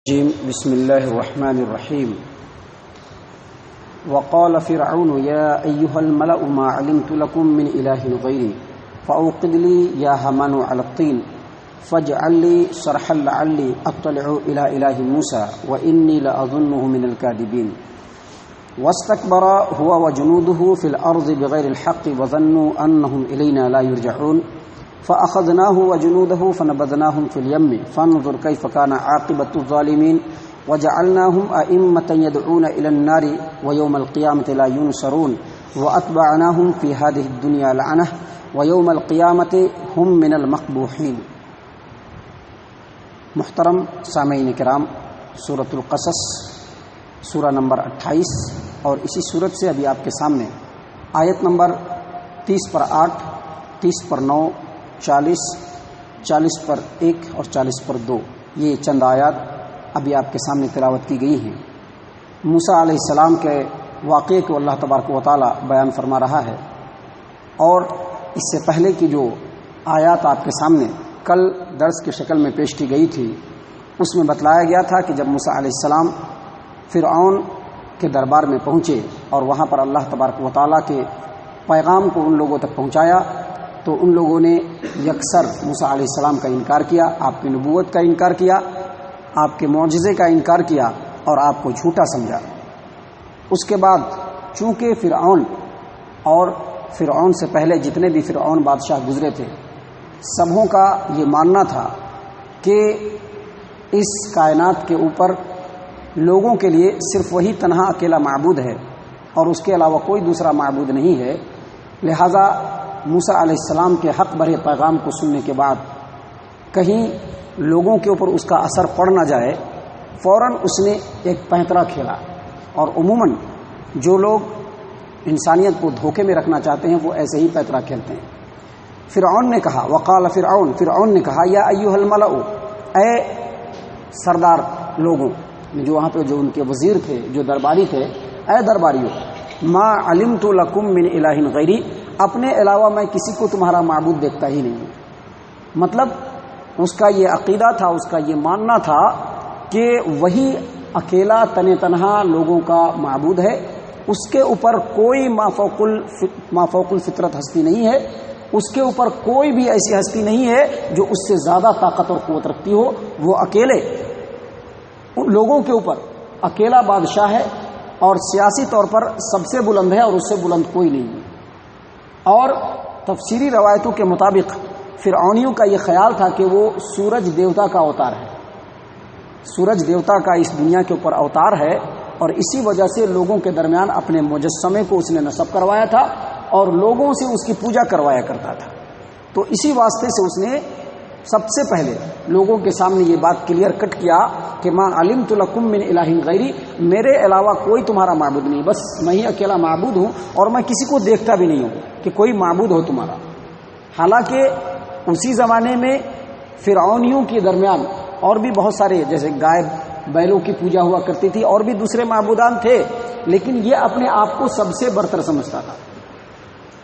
بسم الله الرحمن الرحيم. وقال فرعون يا أيها الملأ ما علمت لكم من إله غيري فأوقد لي يا هامان على الطين فاجعل لي صرحا لعلي أطلع إلى إله موسى وإني لأظنه من الكاذبين. واستكبر هو وجنوده في الأرض بغير الحق وظنوا أنهم إلينا لا يرجعون فأخذناه وجنوده فنبذناهم في اليم فانظر كيف كان عاقبة الظالمين وجعلناهم أئمة يدعون إلى النار ويوم القيامة لا ينصرون وأتبعناهم في هذه الدنيا لعنة ويوم القيامة هم من المقبوحين. محترم سامعین کرام، سورۃ القصص سورہ نمبر 28 اور اسی سورت سے ابھی آپ کے سامنے آیت نمبر 30 پر 8، 30 پر 9، 40، 40 پر 1 اور 40 پر 2 یہ چند آیات ابھی آپ کے سامنے تلاوت کی گئی ہیں۔ موسیٰ علیہ السلام کے واقعے کو اللہ تبارک و تعالی بیان فرما رہا ہے، اور اس سے پہلے کی جو آیات آپ کے سامنے کل درس کی شکل میں پیش کی گئی تھی اس میں بتلایا گیا تھا کہ جب موسیٰ علیہ السلام فرعون کے دربار میں پہنچے اور وہاں پر اللہ تبارک و تعالی کے پیغام کو ان لوگوں تک پہنچایا تو ان لوگوں نے یکسر موسیٰ علیہ السلام کا انکار کیا، آپ کی نبوت کا انکار کیا، آپ کے معجزے کا انکار کیا اور آپ کو جھوٹا سمجھا۔ اس کے بعد چونکہ فرعون اور فرعون سے پہلے جتنے بھی فرعون بادشاہ گزرے تھے سبوں کا یہ ماننا تھا کہ اس کائنات کے اوپر لوگوں کے لیے صرف وہی تنہا اکیلا معبود ہے اور اس کے علاوہ کوئی دوسرا معبود نہیں ہے، لہذا موسیٰ علیہ السلام کے حق بھرے پیغام کو سننے کے بعد کہیں لوگوں کے اوپر اس کا اثر پڑ نہ جائے، فوراً اس نے ایک پینترا کھیلا۔ اور عموماً جو لوگ انسانیت کو دھوکے میں رکھنا چاہتے ہیں وہ ایسے ہی پینترا کھیلتے ہیں۔ فرعون نے کہا، وقال فرعون نے کہا، یا ایھا الملأ، اے سردار لوگوں، جو وہاں پہ جو ان کے وزیر تھے، جو درباری تھے، اے درباریوں، ما علمت لکم من الہ غیری، اپنے علاوہ میں کسی کو تمہارا معبود دیکھتا ہی نہیں ہوں۔ مطلب اس کا یہ عقیدہ تھا، اس کا یہ ماننا تھا کہ وہی اکیلا تنہا لوگوں کا معبود ہے، اس کے اوپر کوئی مافوق الفطرت ہستی نہیں ہے، اس کے اوپر کوئی بھی ایسی ہستی نہیں ہے جو اس سے زیادہ طاقت اور قوت رکھتی ہو، وہ اکیلے لوگوں کے اوپر اکیلا بادشاہ ہے اور سیاسی طور پر سب سے بلند ہے اور اس سے بلند کوئی نہیں ہے۔ اور تفسیری روایتوں کے مطابق فرعونیوں کا یہ خیال تھا کہ وہ سورج دیوتا کا اوتار ہے، سورج دیوتا کا اس دنیا کے اوپر اوتار ہے، اور اسی وجہ سے لوگوں کے درمیان اپنے مجسمے کو اس نے نصب کروایا تھا اور لوگوں سے اس کی پوجا کروایا کرتا تھا۔ تو اسی واسطے سے اس نے سب سے پہلے لوگوں کے سامنے یہ بات کلیئر کٹ کیا کہ ما علمت لکم من الہ غیری، میرے علاوہ کوئی تمہارا معبود نہیں، بس میں ہی اکیلا معبود ہوں اور میں کسی کو دیکھتا بھی نہیں ہوں کہ کوئی معبود ہو تمہارا۔ حالانکہ اسی زمانے میں فرعونیوں کے درمیان اور بھی بہت سارے جیسے گائے بیلوں کی پوجا ہوا کرتی تھی اور بھی دوسرے معبودان تھے، لیکن یہ اپنے آپ کو سب سے برتر سمجھتا تھا۔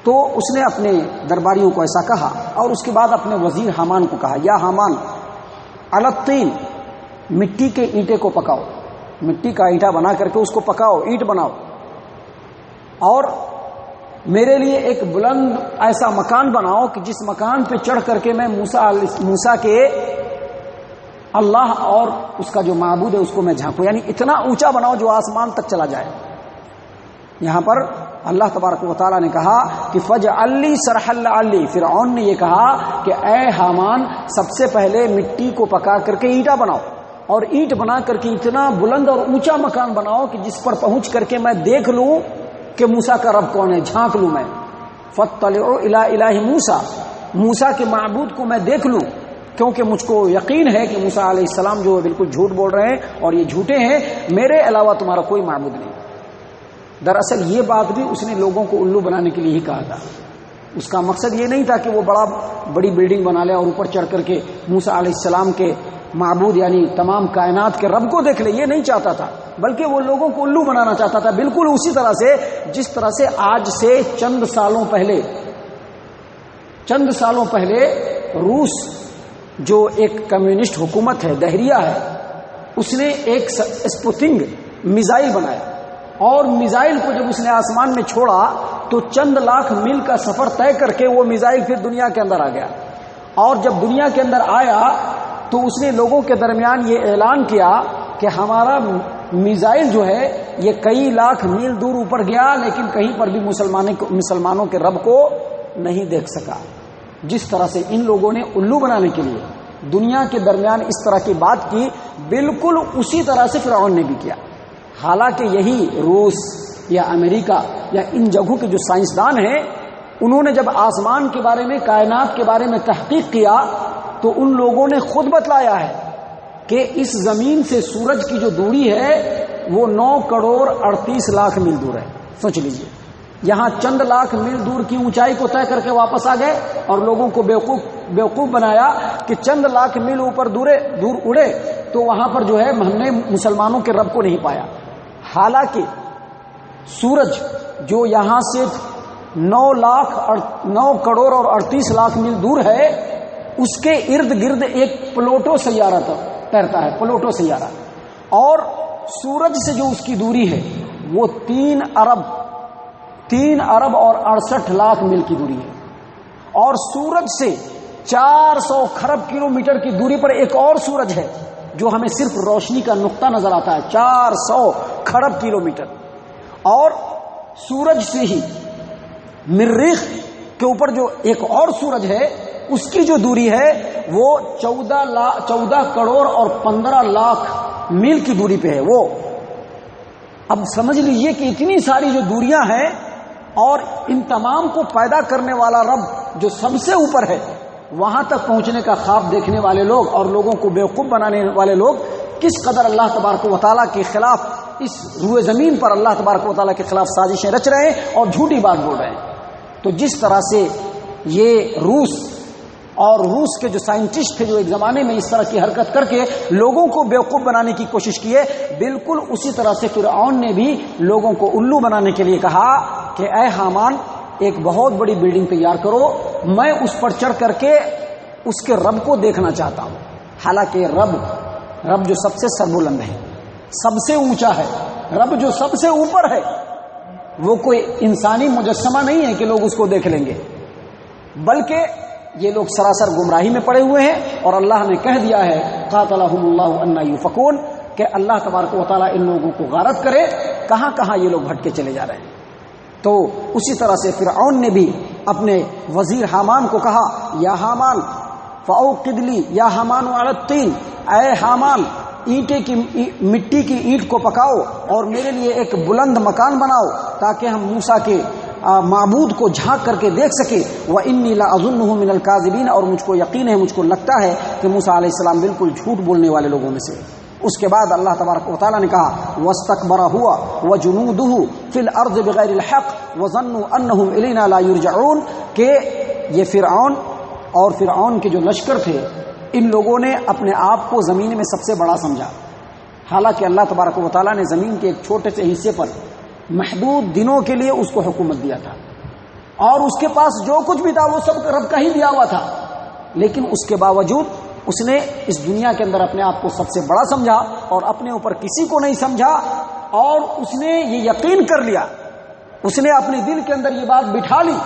تو اس نے اپنے درباریوں کو ایسا کہا اور اس کے بعد اپنے وزیر حامان کو کہا، یا حامان علی الطین، مٹی کے اینٹے کو پکاؤ، مٹی کا اینٹا بنا کر کے اس کو پکاؤ، اینٹ بناؤ، اور میرے لیے ایک بلند ایسا مکان بناؤ کہ جس مکان پہ چڑھ کر کے میں موسیٰ کے اللہ اور اس کا جو معبود ہے اس کو میں جھانکوں، یعنی اتنا اونچا بناؤ جو آسمان تک چلا جائے۔ یہاں پر اللہ تبارک و تعالیٰ نے کہا کہ فاجعل لی صرحا لعلی، فرعون نے یہ کہا کہ اے حامان سب سے پہلے مٹی کو پکا کر کے اینٹا بناؤ، اور اینٹ بنا کر کے اتنا بلند اور اونچا مکان بناؤ کہ جس پر پہنچ کر کے میں دیکھ لوں کہ موسیٰ کا رب کون ہے، جھانک لوں میں۔ فاطلع الی الہ موسیٰ، موسیٰ کے معبود کو میں دیکھ لوں، کیونکہ مجھ کو یقین ہے کہ موسیٰ علیہ السلام جو بالکل جھوٹ بول رہے ہیں اور یہ جھوٹے ہیں، میرے علاوہ تمہارا کوئی معبود نہیں۔ دراصل یہ بات بھی اس نے لوگوں کو الو بنانے کے لیے ہی کہا تھا، اس کا مقصد یہ نہیں تھا کہ وہ بڑی بلڈنگ بنا لے اور اوپر چڑھ کر کے موسیٰ علیہ السلام کے معبود یعنی تمام کائنات کے رب کو دیکھ لے، یہ نہیں چاہتا تھا، بلکہ وہ لوگوں کو الو بنانا چاہتا تھا، بالکل اسی طرح سے جس طرح سے آج سے چند سالوں پہلے روس جو ایک کمیونسٹ حکومت ہے، دہریہ ہے، اس نے ایک اسپوتنگ میزائل بنایا، اور میزائل کو جب اس نے آسمان میں چھوڑا تو چند لاکھ میل کا سفر طے کر کے وہ میزائل پھر دنیا کے اندر آ گیا، اور جب دنیا کے اندر آیا تو اس نے لوگوں کے درمیان یہ اعلان کیا کہ ہمارا میزائل جو ہے یہ کئی لاکھ میل دور اوپر گیا لیکن کہیں پر بھی مسلمانوں کے رب کو نہیں دیکھ سکا۔ جس طرح سے ان لوگوں نے الو بنانے کے لیے دنیا کے درمیان اس طرح کی بات کی، بالکل اسی طرح سے فرعون نے بھی کیا۔ حالانکہ یہی روس یا امریکہ یا ان جگہوں کے جو سائنسدان ہیں، انہوں نے جب آسمان کے بارے میں، کائنات کے بارے میں تحقیق کیا تو ان لوگوں نے خود بتلایا ہے کہ اس زمین سے سورج کی جو دوری ہے وہ 9 کروڑ 38 لاکھ میل دور ہے۔ سوچ لیجئے، یہاں چند لاکھ میل دور کی اونچائی کو طے کر کے واپس آ گئے اور لوگوں کو بیوقوف بنایا کہ چند لاکھ میل اوپر دور اڑے تو وہاں پر جو ہے ہم نے مسلمانوں کے رب کو نہیں پایا۔ حالانکہ سورج جو یہاں سے 9 کروڑ اور 38 لاکھ میل دور ہے، اس کے ارد گرد ایک پلوٹو سیارہ تیرتا ہے، پلوٹو سیارہ، اور سورج سے جو اس کی دوری ہے وہ 3 ارب اور 68 لاکھ میل کی دوری ہے، اور سورج سے 400 کھرب کلومیٹر کی دوری پر ایک اور سورج ہے جو ہمیں صرف روشنی کا نقطہ نظر آتا ہے، 400 کھرب کلومیٹر، اور سورج سے ہی مریخ کے اوپر جو ایک اور سورج ہے اس کی جو دوری ہے وہ 14 کروڑ اور 15 لاکھ میل کی دوری پہ ہے۔ وہ اب سمجھ لیجئے کہ اتنی ساری جو دوریاں ہیں اور ان تمام کو پیدا کرنے والا رب جو سب سے اوپر ہے، وہاں تک پہنچنے کا خواب دیکھنے والے لوگ اور لوگوں کو بیوقوف بنانے والے لوگ کس قدر اللہ تبارک و تعالیٰ کے خلاف، اس روئے زمین پر اللہ تبارک و تعالیٰ کے خلاف سازشیں رچ رہے ہیں اور جھوٹی بات بول رہے ہیں۔ تو جس طرح سے یہ روس کے جو سائنٹسٹ تھے جو ایک زمانے میں اس طرح کی حرکت کر کے لوگوں کو بیوقوف بنانے کی کوشش کیے، بالکل اسی طرح سے فرعون نے بھی لوگوں کو الو بنانے کے لیے کہا کہ اے حامان ایک بہت بڑی بلڈنگ تیار کرو، میں اس پر چڑھ کر کے اس کے رب کو دیکھنا چاہتا ہوں۔ حالانکہ رب جو سب سے سربلند ہے، سب سے اونچا ہے، رب جو سب سے اوپر ہے، وہ کوئی انسانی مجسمہ نہیں ہے کہ لوگ اس کو دیکھ لیں گے، بلکہ یہ لوگ سراسر گمراہی میں پڑے ہوئے ہیں، اور اللہ نے کہہ دیا ہے قاتلہم اللہ انا یؤفکون کہ اللہ تبارک و تعالیٰ ان لوگوں کو غارت کرے، کہاں کہاں یہ لوگ بھٹکے چلے جا رہے ہیں۔ تو اسی طرح سے فرعون نے بھی اپنے وزیر حامان کو کہا یا حامان فاوقد لی یا حامان علی الطین، اے حامان مٹی کی اینٹ کو پکاؤ اور میرے لیے ایک بلند مکان بناؤ تاکہ ہم موسیٰ کے معبود کو جھانک کر کے دیکھ سکے، وَإِنِّي لَأَظُنُّهُ مِنَ الْكَاذِبِينَ، اور مجھ کو یقین ہے، مجھ کو لگتا ہے کہ موسیٰ علیہ السلام بالکل جھوٹ بولنے والے لوگوں میں سے۔ اس کے بعد اللہ تبارک و تعالیٰ نے کہا وَاسْتَكْبَرَ هُوَ وَجُنُودُهُ فِي الْأَرْضِ بِغَيْرِ الْحَقِّ وَظَنُّوا أَنَّهُمْ إِلَيْنَا لَا يُرْجَعُونَ، کہ یہ فرعون اور فرعون کے جو لشکر تھے، ان لوگوں نے اپنے آپ کو زمین میں سب سے بڑا سمجھا، حالانکہ اللہ تبارک و تعالیٰ نے زمین کے ایک چھوٹے سے حصے پر محدود دنوں کے لیے اس کو حکومت دیا تھا، اور اس کے پاس جو کچھ بھی تھا وہ سب رب کا ہی دیا ہوا تھا، لیکن اس کے باوجود اس نے اس دنیا کے اندر اپنے آپ کو سب سے بڑا سمجھا اور اپنے اوپر کسی کو نہیں سمجھا، اور اس نے یہ یقین کر لیا، اس نے اپنے دل کے اندر یہ بات بٹھا لی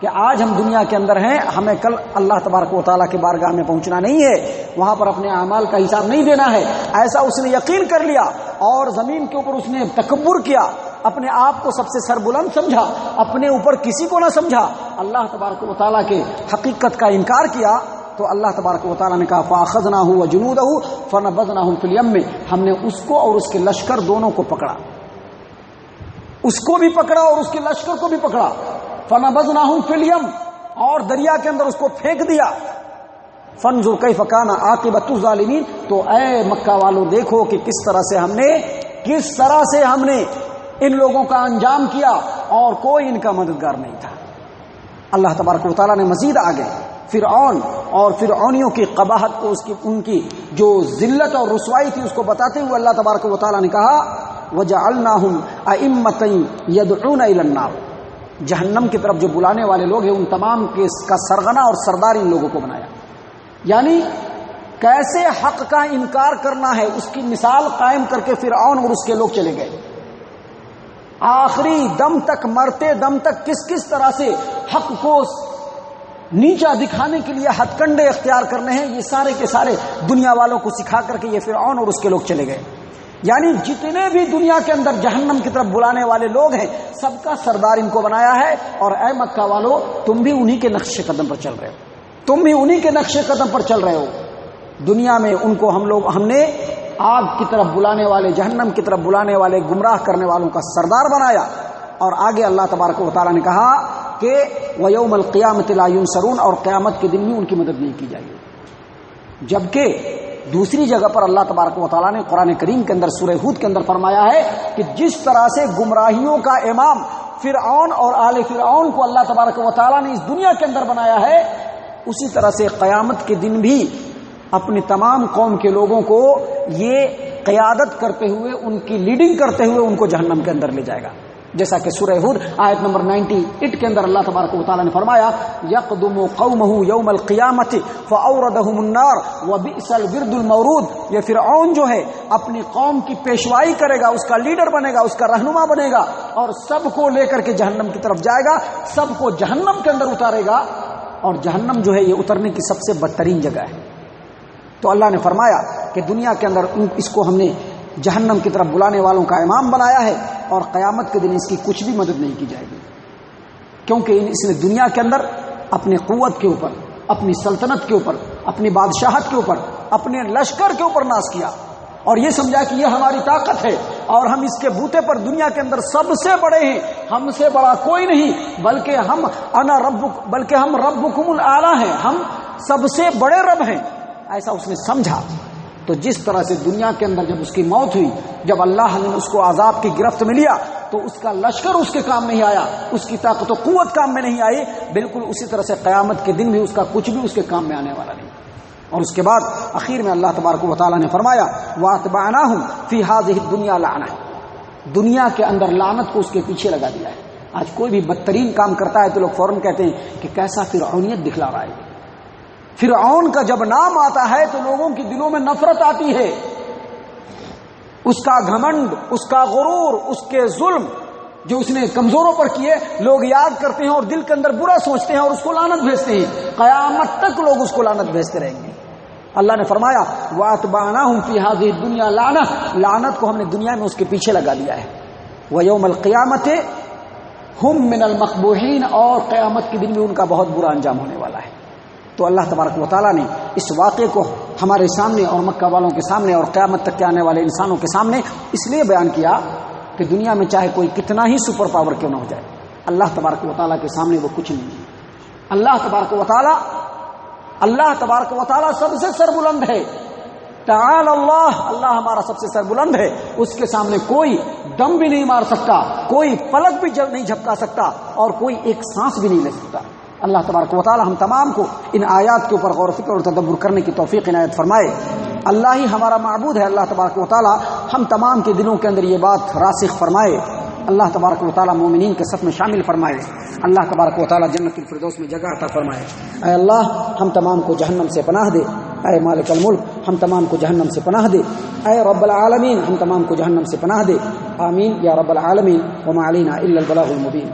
کہ آج ہم دنیا کے اندر ہیں، ہمیں کل اللہ تبارک و تعالیٰ کی بارگاہ میں پہنچنا نہیں ہے، وہاں پر اپنے اعمال کا حساب نہیں دینا ہے، ایسا اس نے یقین کر لیا، اور زمین کے اوپر اس نے تکبر کیا، اپنے آپ کو سب سے سربلند سمجھا، اپنے اوپر کسی کو نہ سمجھا، اللہ تبارک و تعالیٰ کے حقیقت کا انکار کیا، تو اللہ تبارک و تعالیٰ نے کہا فَأَخَذْنَاهُ وَجُنُودَهُ فَنَبَذْنَاهُمْ فِي الْيَمِّ، ہم نے اس کو اور اس کے لشکر دونوں کو پکڑا، اس کو بھی پکڑا اور اس کے لشکر کو بھی پکڑا، فَنَبَذْنَاهُمْ فِي الْيَمِّ، اور دریا کے اندر اس کو پھینک دیا، فَانظُرْ كَيْفَ كَانَ عَاقِبَةُ الظَّالِمِينَ، تو اے مکہ والوں دیکھو کہ کس طرح سے ہم نے ان لوگوں کا انجام کیا اور کوئی ان کا مددگار نہیں تھا۔ اللہ تبارک و تعالیٰ نے مزید آگے فرعون اور فرعونیوں کی قباحت کو، ان کی جو ذلت اور رسوائی تھی اس کو بتاتے ہوئے اللہ تبارک و تعالیٰ نے کہا وَجَعَلْنَاهُمْ أَئِمَّةً يَدْعُونَ إِلَى النَّارِ، جہنم کی طرف جو بلانے والے لوگ ہیں ان تمام کا سرغنہ اور سردار ان لوگوں کو بنایا، یعنی کیسے حق کا انکار کرنا ہے اس کی مثال قائم کر کے فرعون اور اس کے لوگ چلے گئے. آخری دم تک، مرتے دم تک کس کس طرح سے حق کو نیچا دکھانے کے لیے ہتھ کنڈے اختیار کرنے ہیں، یہ سارے کے سارے دنیا والوں کو سکھا کر کے یہ فرعون اور اس کے لوگ چلے گئے. یعنی جتنے بھی دنیا کے اندر جہنم کی طرف بلانے والے لوگ ہیں سب کا سردار ان کو بنایا ہے. اور اے مکہ والو، تم بھی انہی کے نقش قدم پر چل رہے ہو، تم بھی انہی کے نقش قدم پر چل رہے ہو. دنیا میں ان کو ہم نے آگ کی طرف بلانے والے، جہنم کی طرف بلانے والے، گمراہ کرنے والوں کا سردار بنایا. اور آگے اللہ تبارک و تعالیٰ نے کہا کہ وَيَوْمَ الْقِيَامَةِ لَا يُنصَرُونَ، اور قیامت کے دن میں ان کی مدد نہیں کی جائے گی. جبکہ دوسری جگہ پر اللہ تبارک و تعالیٰ نے قرآن کریم کے اندر سورہ ہود کے اندر فرمایا ہے کہ جس طرح سے گمراہیوں کا امام فرعون اور آل فرعون کو اللہ تبارک و تعالیٰ نے اس دنیا کے اندر بنایا ہے، اسی طرح سے قیامت کے دن بھی اپنی تمام قوم کے لوگوں کو یہ قیادت کرتے ہوئے، ان کی لیڈنگ کرتے ہوئے ان کو جہنم کے اندر لے جائے گا. جیسا کہ سورہ ہود آیت نمبر 98 کے اندر اللہ تبارک و تعالیٰ نے فرمایا یقدم قومہ یوم القیامت فاوردہم النار وبئس الورد المورود. یہ فرعون جو ہے اپنی قوم کی پیشوائی کرے گا، اس کا لیڈر بنے گا، اس کا رہنما بنے گا، اور سب کو لے کر کے جہنم کی طرف جائے گا، سب کو جہنم کے اندر اتارے گا. اور جہنم جو ہے یہ اترنے کی سب سے بدترین جگہ ہے. تو اللہ نے فرمایا کہ دنیا کے اندر اس کو ہم نے جہنم کی طرف بلانے والوں کا امام بنایا ہے، اور قیامت کے دن اس کی کچھ بھی مدد نہیں کی جائے گی، کیونکہ اس نے دنیا کے اندر اپنے قوت کے اوپر، اپنی سلطنت کے اوپر، اپنی بادشاہت کے اوپر، اپنے لشکر کے اوپر ناز کیا، اور یہ سمجھا کہ یہ ہماری طاقت ہے اور ہم اس کے بوتے پر دنیا کے اندر سب سے بڑے ہیں، ہم سے بڑا کوئی نہیں، بلکہ ہم ربکم الاعلی ہیں، ہم سب سے بڑے رب ہیں. ایسا اس نے سمجھا. تو جس طرح سے دنیا کے اندر جب اس کی موت ہوئی، جب اللہ نے اس کو عذاب کی گرفت میں لیا، تو اس کا لشکر اس کے کام نہیں آیا، اس کی طاقت و قوت کام میں نہیں آئی، بالکل اسی طرح سے قیامت کے دن بھی اس کا کچھ بھی اس کے کام میں آنے والا نہیں. اور اس کے بعد آخر میں اللہ تبارک و تعالیٰ نے فرمایا وَأَتْبَعْنَاهُمْ فِي هَذِهِ الدُّنْيَا لَعْنَةً، دنیا کے اندر لعنت کو اس کے پیچھے لگا دیا ہے. آج کوئی بھی بدترین کام کرتا ہے تو لوگ فوراً کہتے ہیں کہ کیسا فرعونیت دکھلا رہا ہے. فرعون کا جب نام آتا ہے تو لوگوں کے دلوں میں نفرت آتی ہے. اس کا گھمنڈ، اس کا غرور، اس کے ظلم جو اس نے کمزوروں پر کیے لوگ یاد کرتے ہیں اور دل کے اندر برا سوچتے ہیں اور اس کو لعنت بھیجتے ہیں. قیامت تک لوگ اس کو لعنت بھیجتے رہیں گے. اللہ نے فرمایا وَأَتْبَعْنَاهُمْ فِي هَذِهِ الدُّنْيَا لَعْنَةً، لعنت کو ہم نے دنیا میں اس کے پیچھے لگا دیا ہے. وَيَوْمَ الْقِيَامَةِ هُمْ مِنَ الْمَقْبُوحِينَ، اور قیامت کے دن میں ان کا بہت برا انجام ہونے والا ہے. تو اللہ تبارک و تعالیٰ نے اس واقعے کو ہمارے سامنے اور مکہ والوں کے سامنے اور قیامت تک کے آنے والے انسانوں کے سامنے اس لیے بیان کیا کہ دنیا میں چاہے کوئی کتنا ہی سپر پاور کیوں نہ ہو جائے، اللہ تبارک و تعالیٰ کے سامنے وہ کچھ نہیں ہے. اللہ تبارک و تعالیٰ سب سے سربلند ہے. تعالی اللہ ہمارا سب سے سربلند ہے. اس کے سامنے کوئی دم بھی نہیں مار سکتا، کوئی پلک بھی نہیں جھپکا سکتا، اور کوئی ایک سانس بھی نہیں لے سکتا. اللہ تبارک و تعالی ہم تمام کو ان آیات کے اوپر غور و فکر اور تدبر کرنے کی توفیق عنایت فرمائے. اللہ ہی ہمارا معبود ہے. اللہ تبارک و تعالی ہم تمام کے دلوں کے اندر یہ بات راسخ فرمائے. اللہ تبارک و تعالی مومنین کے صف میں شامل فرمائے. اللہ تبارک و تعالی جنت الفردوس میں جگہ عطا فرمائے. اے اللہ ہم تمام کو جہنم سے پناہ دے. اے مالک الملک ہم تمام کو جہنم سے پناہ دے. اے رب العالمین ہم تمام کو جہنم سے پناہ دے. آمین یا رب العالمین. وما علینا الا البلاغ المبین.